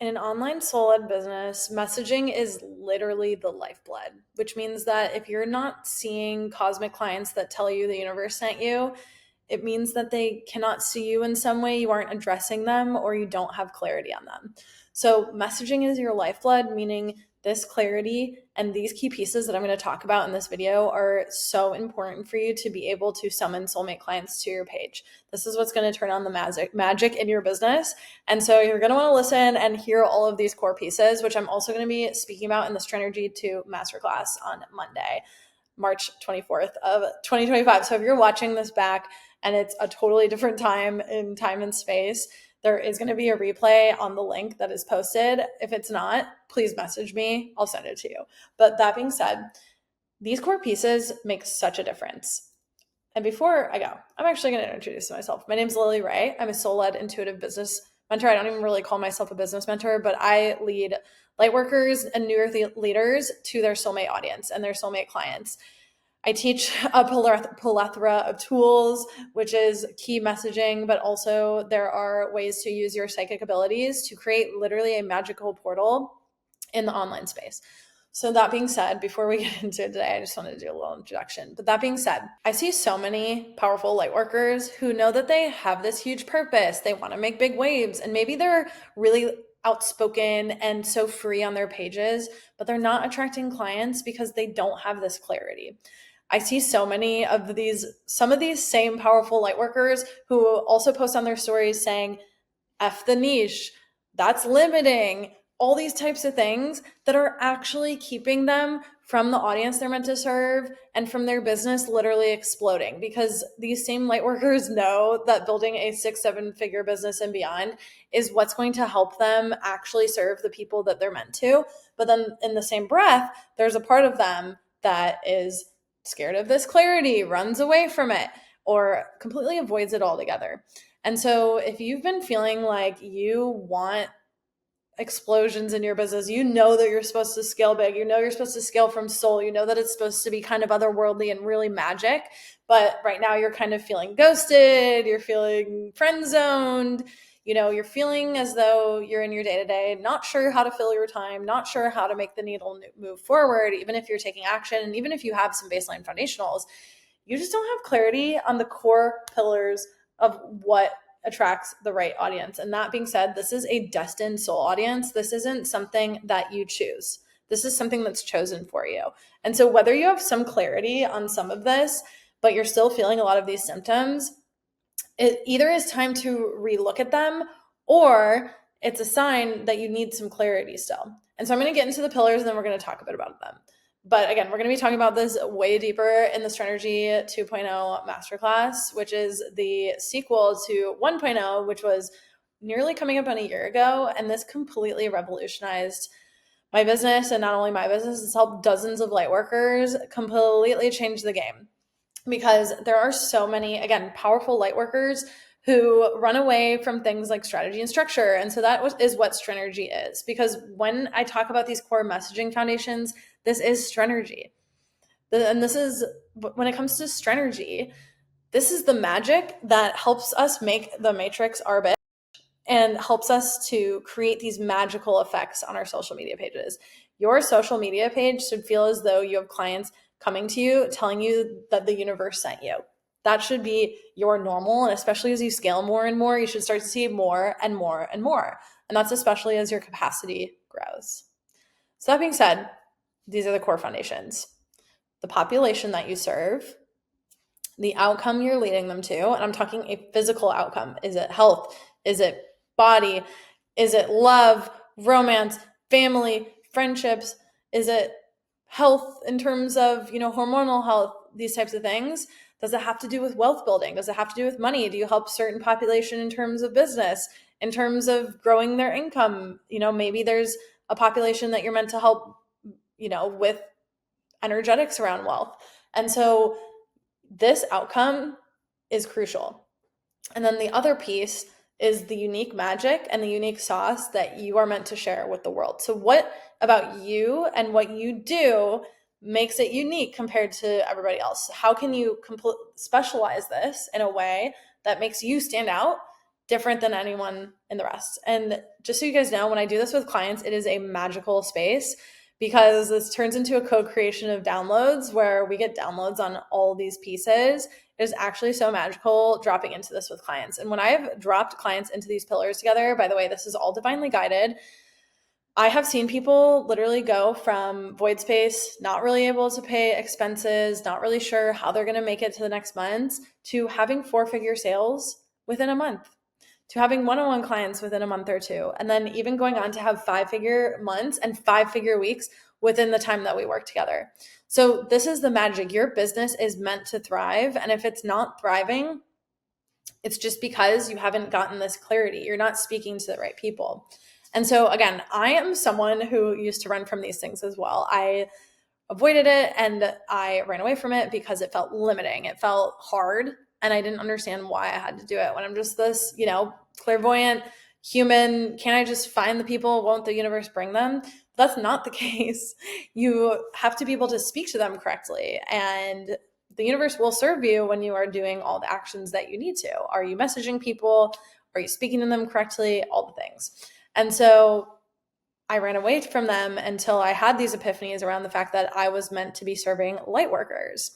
In an online soul-led business, messaging is literally the lifeblood, which means that if you're not seeing cosmic clients that tell you the universe sent you, it means that they cannot see you in some way, you aren't addressing them, or you don't have clarity on them. So messaging is your lifeblood, meaning this clarity and these key pieces that I'm going to talk about in this video are so important for you to be able to summon soulmate clients to your page. This is what's going to turn on the magic in your business. And so you're going to want to listen and hear all of these core pieces, which I'm also going to be speaking about in the STRENERGY 2 masterclass on Monday, March 24th of 2025. So if you're watching this back and it's a totally different time in time and space, there is going to be a replay on the link that is posted. If it's not, please message me. I'll send it to you. But that being said, these core pieces make such a difference. And before I go, I'm actually going to introduce myself. My name is Lily Ray. I'm a soul-led intuitive business mentor. I don't even really call myself a business mentor, but I lead lightworkers and new earth leaders to their soulmate audience and their soulmate clients. I teach a plethora of tools, which is key messaging, but also there are ways to use your psychic abilities to create literally a magical portal in the online space. So that being said, before we get into it today, I just wanted to do a little introduction. But that being said, I see so many powerful lightworkers who know that they have this huge purpose. They want to make big waves, and maybe they're really outspoken and so free on their pages, but they're not attracting clients because they don't have this clarity. I see so many of some of these same powerful lightworkers who also post on their stories saying, F the niche, that's limiting, all these types of things that are actually keeping them from the audience they're meant to serve and from their business literally exploding, because these same lightworkers know that building a 6-7 figure business and beyond is what's going to help them actually serve the people that they're meant to. But then in the same breath, there's a part of them that is scared of this clarity, runs away from it, or completely avoids it altogether. And so if you've been feeling like you want explosions in your business, you know that you're supposed to scale big, you know you're supposed to scale from soul, you know that it's supposed to be kind of otherworldly and really magic, but right now you're kind of feeling ghosted, you're feeling friend zoned, you're feeling as though you're in your day-to-day, not sure how to fill your time, not sure how to make the needle move forward, even if you're taking action, and even if you have some baseline foundationals, you just don't have clarity on the core pillars of what attracts the right audience. And that being said, this is a destined soul audience. This isn't something that you choose. This is something that's chosen for you. And so whether you have some clarity on some of this, but you're still feeling a lot of these symptoms, it either is time to relook at them, or it's a sign that you need some clarity still. And so I'm going to get into the pillars and then we're going to talk a bit about them. But again, we're going to be talking about this way deeper in the STRENERGY 2.0 masterclass, which is the sequel to 1.0, which was nearly coming up on a year ago. And this completely revolutionized my business, and not only my business, it's helped dozens of lightworkers completely change the game. Because there are so many, again, powerful lightworkers who run away from things like strategy and structure. And so that is what STRENERGY is. Because when I talk about these core messaging foundations, this is STRENERGY. And this is, when it comes to STRENERGY, this is the magic that helps us make the matrix our bitch and helps us to create these magical effects on our social media pages. Your social media page should feel as though you have clients coming to you, telling you that the universe sent you. That should be your normal. And especially as you scale more and more, you should start to see more and more and more. And that's especially as your capacity grows. So that being said, these are the core foundations. The population that you serve, the outcome you're leading them to, and I'm talking a physical outcome. Is it health? Is it body? Is it love, romance, family, friendships? Is it health in terms of, hormonal health, these types of things? Does it have to do with wealth building? Does it have to do with money? Do you help certain population in terms of business, in terms of growing their income? Maybe there's a population that you're meant to help, with energetics around wealth. And so this outcome is crucial. And then the other piece is the unique magic and the unique sauce that you are meant to share with the world. So what about you and what you do makes it unique compared to everybody else? How can you specialize this in a way that makes you stand out different than anyone in the rest. And just so you guys know, when I do this with clients, it is a magical space because this turns into a co-creation of downloads where we get downloads on all these pieces. It is actually so magical dropping into this with clients. And when I've dropped clients into these pillars together, by the way, this is all divinely guided, I have seen people literally go from void space, not really able to pay expenses, not really sure how they're going to make it to the next month, to having 4-figure sales within a month, to having one-on-one clients within a month or two, and then even going on to have 5-figure months and 5-figure weeks within the time that we work together. So this is the magic. Your business is meant to thrive. And if it's not thriving, it's just because you haven't gotten this clarity. You're not speaking to the right people. And so again, I am someone who used to run from these things as well. I avoided it and I ran away from it because it felt limiting. It felt hard. And I didn't understand why I had to do it when I'm just this, clairvoyant human. Can't I just find the people? Won't the universe bring them? That's not the case. You have to be able to speak to them correctly. And the universe will serve you when you are doing all the actions that you need to. Are you messaging people? Are you speaking to them correctly? All the things. And so I ran away from them until I had these epiphanies around the fact that I was meant to be serving light workers.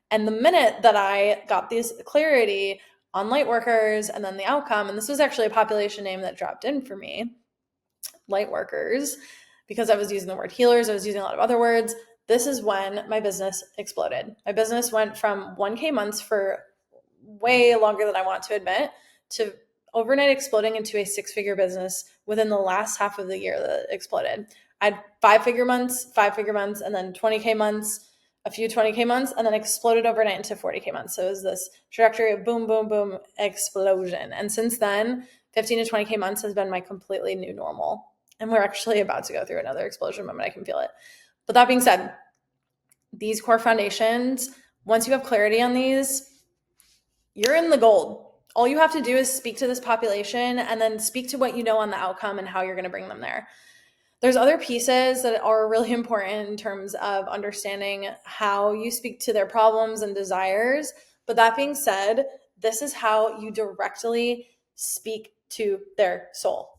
And the minute that I got this clarity on light workers and then the outcome, and this was actually a population name that dropped in for me, light workers, because I was using the word healers, I was using a lot of other words. This is when my business exploded. My business went from 1K months for way longer than I want to admit to overnight exploding into a 6-figure business within the last half of the year that it exploded. I had 5-figure months, and then 20K months, a few 20K months, and then exploded overnight into 40K months. So it was this trajectory of boom, boom, boom, explosion. And since then, 15 to 20K months has been my completely new normal. And we're actually about to go through another explosion moment. I can feel it. But that being said, these core foundations, once you have clarity on these, you're in the gold. All you have to do is speak to this population and then speak to what you know on the outcome and how you're going to bring them there. There's other pieces that are really important in terms of understanding how you speak to their problems and desires. But that being said, this is how you directly speak to their soul.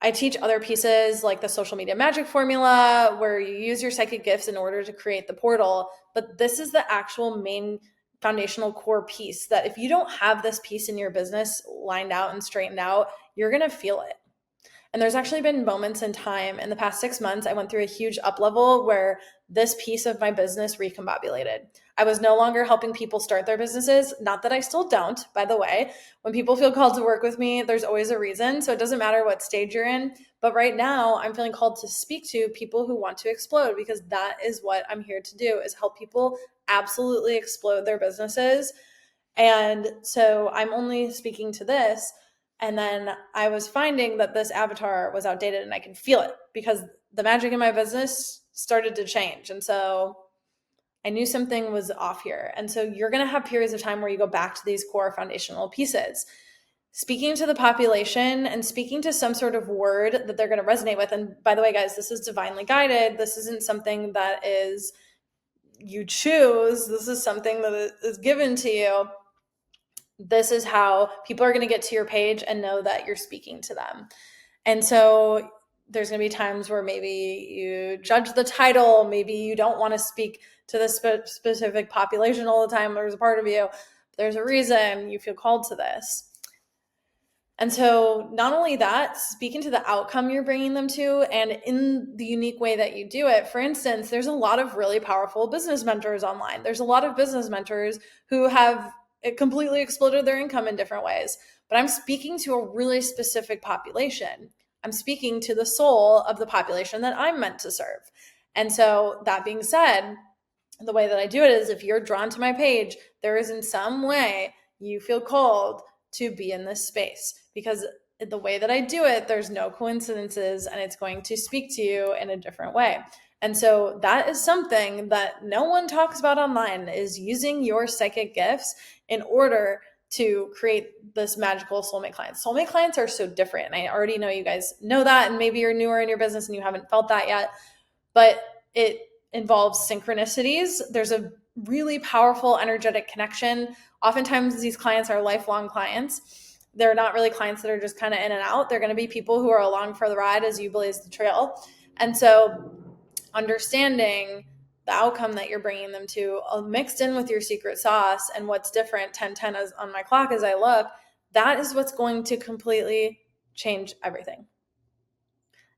I teach other pieces like the social media magic formula, where you use your psychic gifts in order to create the portal. But this is the actual main foundational core piece that if you don't have this piece in your business lined out and straightened out, you're going to feel it. And there's actually been moments in time in the past 6 months, I went through a huge up level where this piece of my business recombobulated. I was no longer helping people start their businesses. Not that I still don't, by the way. When people feel called to work with me, there's always a reason. So it doesn't matter what stage you're in. But right now, I'm feeling called to speak to people who want to explode, because that is what I'm here to do, is help people absolutely explode their businesses. And so I'm only speaking to this. And then I was finding that this avatar was outdated and I could feel it because the magic in my business started to change. And so I knew something was off here. And so you're going to have periods of time where you go back to these core foundational pieces, speaking to the population and speaking to some sort of word that they're going to resonate with. And by the way, guys, this is divinely guided. This isn't something that is you choose. This is something that is given to you. This is how people are going to get to your page and know that you're speaking to them. And so there's going to be times where maybe you judge the title, maybe you don't want to speak to this specific population all the time. There's a part of you, there's a reason you feel called to this. And so not only that, speaking to the outcome you're bringing them to and in the unique way that you do it. For instance, there's a lot of really powerful business mentors online. There's a lot of business mentors who have completely exploded their income in different ways. But I'm speaking to a really specific population. I'm speaking to the soul of the population that I'm meant to serve. And so that being said, the way that I do it is if you're drawn to my page, there is in some way you feel called to be in this space, because the way that I do it, there's no coincidences and it's going to speak to you in a different way. And so that is something that no one talks about online, is using your psychic gifts in order to create this magical soulmate clients. Soulmate clients are so different. And I already know you guys know that, and maybe you're newer in your business and you haven't felt that yet, but it involves synchronicities. There's a really powerful energetic connection. Oftentimes these clients are lifelong clients. They're not really clients that are just kind of in and out. They're going to be people who are along for the ride as you blaze the trail. And so understanding the outcome that you're bringing them to, mixed in with your secret sauce and what's different 10-10 as on my clock as I look, that is what's going to completely change everything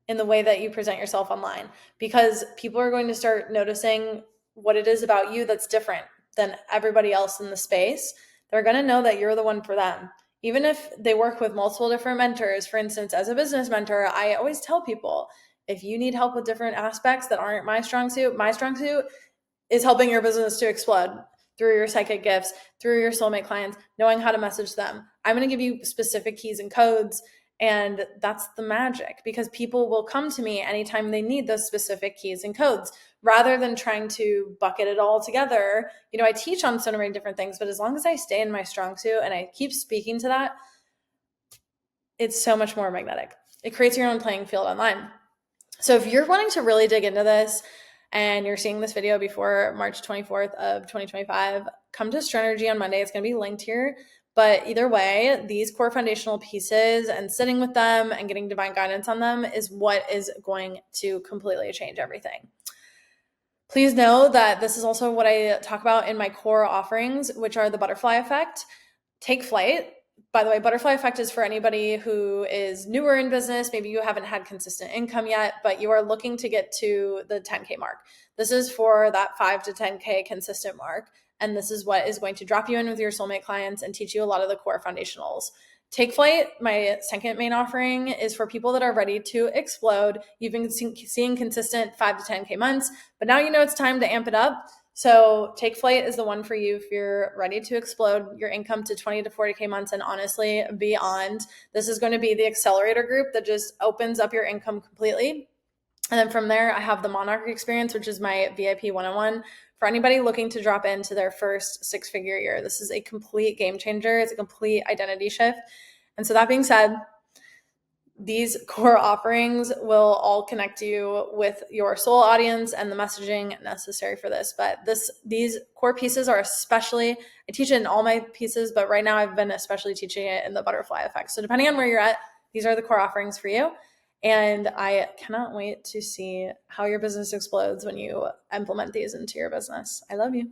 in the way that you present yourself online, because people are going to start noticing what it is about you that's different than everybody else in the space. They're going to know that you're the one for them. Even if they work with multiple different mentors, for instance, as a business mentor, I always tell people, if you need help with different aspects that aren't my strong suit is helping your business to explode through your psychic gifts, through your soulmate clients, knowing how to message them. I'm going to give you specific keys and codes. And that's the magic, because people will come to me anytime they need those specific keys and codes rather than trying to bucket it all together. I teach on so many different things, but as long as I stay in my strong suit and I keep speaking to that, it's so much more magnetic. It creates your own playing field online. So if you're wanting to really dig into this and you're seeing this video before March 24th of 2025, come to STRENERGY on Monday. It's going to be linked here. But either way, these core foundational pieces and sitting with them and getting divine guidance on them is what is going to completely change everything. Please know that this is also what I talk about in my core offerings, which are the butterfly effect. Take flight. By the way, butterfly effect is for anybody who is newer in business. Maybe you haven't had consistent income yet, but you are looking to get to the 10K mark. This is for that 5 to 10K consistent mark. And this is what is going to drop you in with your soulmate clients and teach you a lot of the core foundationals. Take Flight, my second main offering, is for people that are ready to explode. You've been seeing consistent 5 to 10K months, but now you know it's time to amp it up. So Take Flight is the one for you if you're ready to explode your income to 20 to 40K months and honestly beyond. This is going to be the accelerator group that just opens up your income completely. And then from there, I have the Monarch Experience, which is my VIP one-on-one for anybody looking to drop into their first 6-figure year. This is a complete game changer. It's a complete identity shift. And so that being said, these core offerings will all connect you with your soul audience and the messaging necessary for this. But these core pieces are especially, I teach it in all my pieces, but right now I've been especially teaching it in the butterfly effect. So depending on where you're at, these are the core offerings for you. And I cannot wait to see how your business explodes when you implement these into your business. I love you.